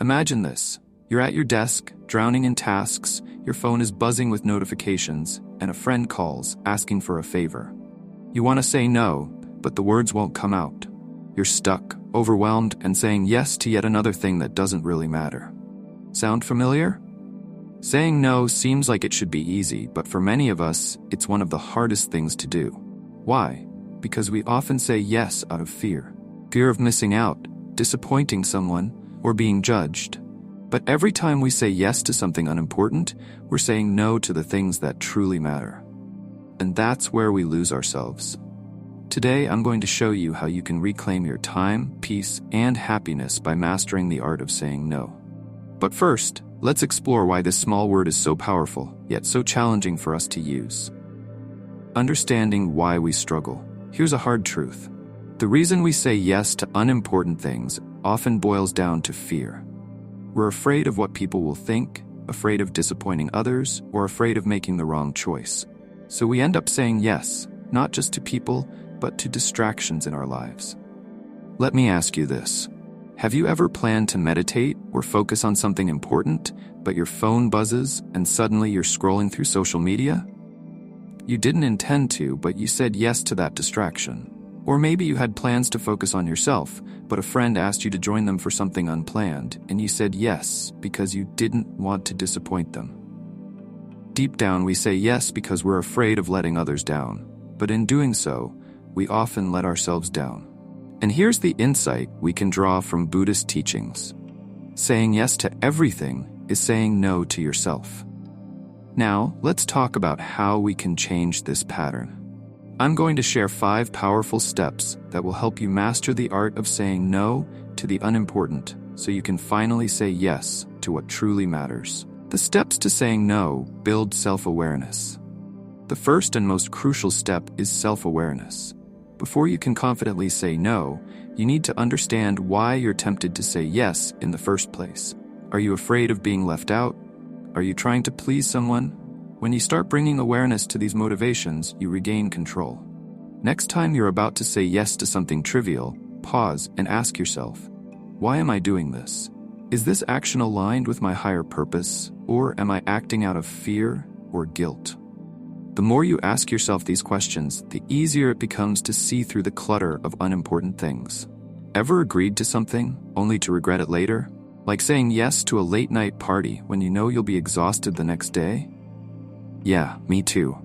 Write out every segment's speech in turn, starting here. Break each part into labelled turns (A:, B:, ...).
A: Imagine this. You're at your desk, drowning in tasks, your phone is buzzing with notifications, and a friend calls, asking for a favor. You want to say no, but the words won't come out. You're stuck, overwhelmed, and saying yes to yet another thing that doesn't really matter. Sound familiar? Saying no seems like it should be easy, but for many of us, it's one of the hardest things to do. Why? Because we often say yes out of fear. Fear of missing out, disappointing someone, or being judged. But every time we say yes to something unimportant, we're saying no to the things that truly matter. And that's where we lose ourselves. Today, I'm going to show you how you can reclaim your time, peace, and happiness by mastering the art of saying no. But first, let's explore why this small word is so powerful, yet so challenging for us to use. Understanding why we struggle. Here's a hard truth. The reason we say yes to unimportant things often boils down to fear. We're afraid of what people will think, afraid of disappointing others, or afraid of making the wrong choice. So we end up saying yes, not just to people, but to distractions in our lives. Let me ask you this. Have you ever planned to meditate or focus on something important, but your phone buzzes and suddenly you're scrolling through social media? You didn't intend to, but you said yes to that distraction. Or maybe you had plans to focus on yourself, but a friend asked you to join them for something unplanned, and you said yes because you didn't want to disappoint them. Deep down, we say yes because we're afraid of letting others down, but in doing so, we often let ourselves down. And here's the insight we can draw from Buddhist teachings. Saying yes to everything is saying no to yourself. Now, let's talk about how we can change this pattern. I'm going to share 5 powerful steps that will help you master the art of saying no to the unimportant so you can finally say yes to what truly matters. The steps to saying no build self-awareness. The first and most crucial step is self-awareness. Before you can confidently say no, you need to understand why you're tempted to say yes in the first place. Are you afraid of being left out? Are you trying to please someone? When you start bringing awareness to these motivations, you regain control. Next time you're about to say yes to something trivial, pause and ask yourself, why am I doing this? Is this action aligned with my higher purpose, or am I acting out of fear or guilt? The more you ask yourself these questions, the easier it becomes to see through the clutter of unimportant things. Ever agreed to something, only to regret it later? Like saying yes to a late-night party when you know you'll be exhausted the next day? Yeah, me too.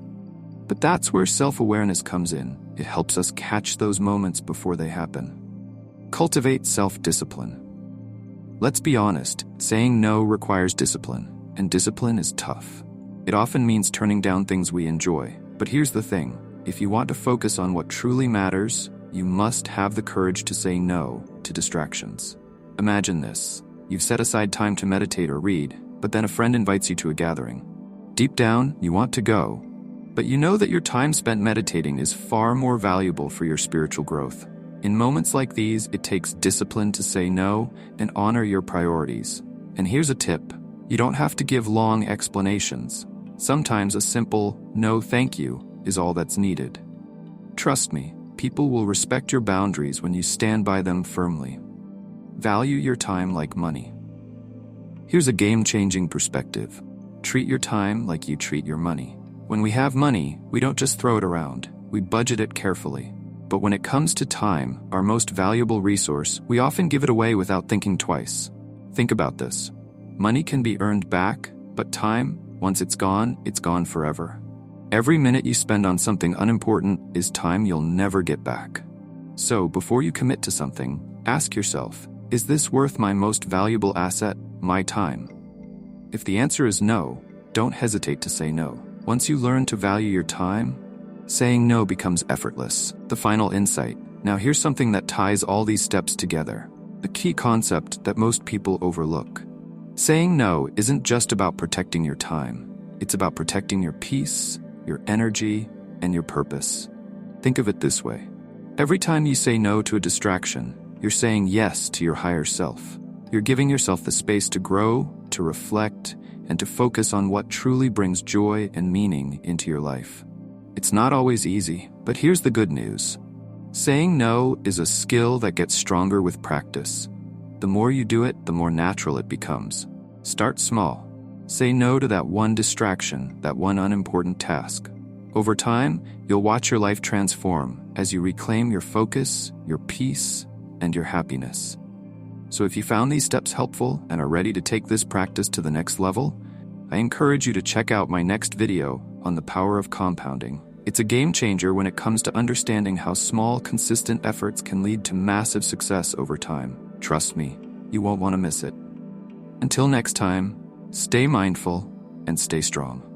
A: But that's where self-awareness comes in. It helps us catch those moments before they happen. Cultivate self-discipline. Let's be honest, saying no requires discipline, and discipline is tough. It often means turning down things we enjoy. But here's the thing, if you want to focus on what truly matters, you must have the courage to say no to distractions. Imagine this. You've set aside time to meditate or read, but then a friend invites you to a gathering. Deep down, you want to go, but you know that your time spent meditating is far more valuable for your spiritual growth. In moments like these, it takes discipline to say no and honor your priorities. And here's a tip. You don't have to give long explanations. Sometimes a simple, no thank you, is all that's needed. Trust me, people will respect your boundaries when you stand by them firmly. Value your time like money. Here's a game-changing perspective. Treat your time like you treat your money. When we have money, we don't just throw it around, we budget it carefully. But when it comes to time, our most valuable resource, we often give it away without thinking twice. Think about this. Money can be earned back, but time, once it's gone forever. Every minute you spend on something unimportant is time you'll never get back. So before you commit to something, ask yourself, is this worth my most valuable asset, my time? If the answer is no, don't hesitate to say no. Once you learn to value your time, saying no becomes effortless. The final insight. Now here's something that ties all these steps together. A key concept that most people overlook. Saying no isn't just about protecting your time. It's about protecting your peace, your energy, and your purpose. Think of it this way. Every time you say no to a distraction, you're saying yes to your higher self. You're giving yourself the space to grow, to reflect, and to focus on what truly brings joy and meaning into your life. It's not always easy, but here's the good news. Saying no is a skill that gets stronger with practice. The more you do it, the more natural it becomes. Start small. Say no to that one distraction, that one unimportant task. Over time, you'll watch your life transform as you reclaim your focus, your peace, and your happiness. So if you found these steps helpful and are ready to take this practice to the next level, I encourage you to check out my next video on the power of compounding. It's a game changer when it comes to understanding how small, consistent efforts can lead to massive success over time. Trust me, you won't want to miss it. Until next time, stay mindful and stay strong.